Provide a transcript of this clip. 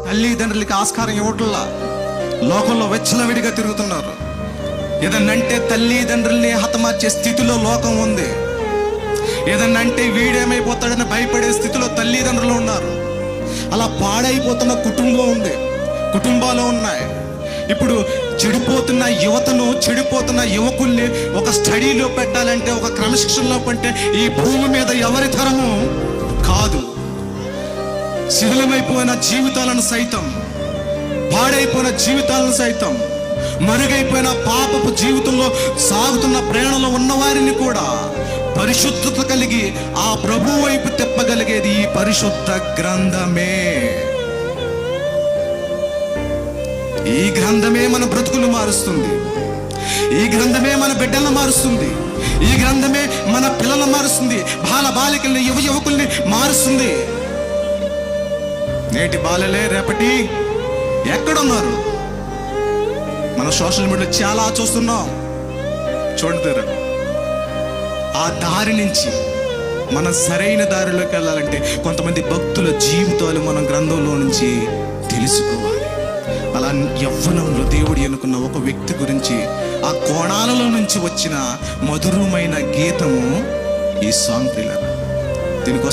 తల్లిదండ్రులకి ఆస్కారం ఇవ్వట్లా. లోకంలో వెచ్చలవిడిగా తిరుగుతున్నారు. ఏదన్నంటే తల్లిదండ్రుల్ని హతమార్చే స్థితిలో లోకం ఉంది. ఏదన్నంటే వీడేమైపోతాడని భయపడే స్థితిలో తల్లిదండ్రులు ఉన్నారు. అలా పాడైపోతున్న కుటుంబం ఉంది, కుటుంబాలు ఉన్నాయి. ఇప్పుడు చెడిపోతున్న యువతను, చెడిపోతున్న యువకుల్ని ఒక స్టడీలో పెట్టాలంటే, ఒక క్రమశిక్షణలో పెట్టే ఈ భూమి మీద ఎవరి తరము కాదు. శిథిలమైపోయిన జీవితాలను సైతం, పాడైపోయిన జీవితాలను సైతం, మరుగైపోయిన పాపపు జీవితంలో సాగుతున్న ప్రేరణలో ఉన్నవారిని కూడా పరిశుద్ధత కలిగి ఆ ప్రభు వైపు తిప్పగలిగేది ఈ పరిశుద్ధ గ్రంథమే. ఈ గ్రంథమే మన బ్రతుకులు మారుస్తుంది. ఈ గ్రంథమే మన బిడ్డలను మారుస్తుంది. ఈ గ్రంథమే మన పిల్లలను మారుస్తుంది. బాలికల్ని, యువకుల్ని మారుస్తుంది. నేటి బాలలే రేపటి ఎక్కడున్నారు? మన సోషల్ మీడియాలో చాలా చూస్తున్నాం. చూడతారు. ఆ దారి నుంచి మనం సరైన దారిలోకి వెళ్ళాలంటే కొంతమంది భక్తుల జీవితాలు మనం గ్రంథంలో నుంచి తెలుసుకోవాలి. అలా యవ్వనంలో దేవుడు ఎన్నుకున్న ఒక వ్యక్తి గురించి, ఆ కోణాలలో నుంచి వచ్చిన మధురమైన గీతము ఈ సాంగ్ పిల్లలు. దీనికోసం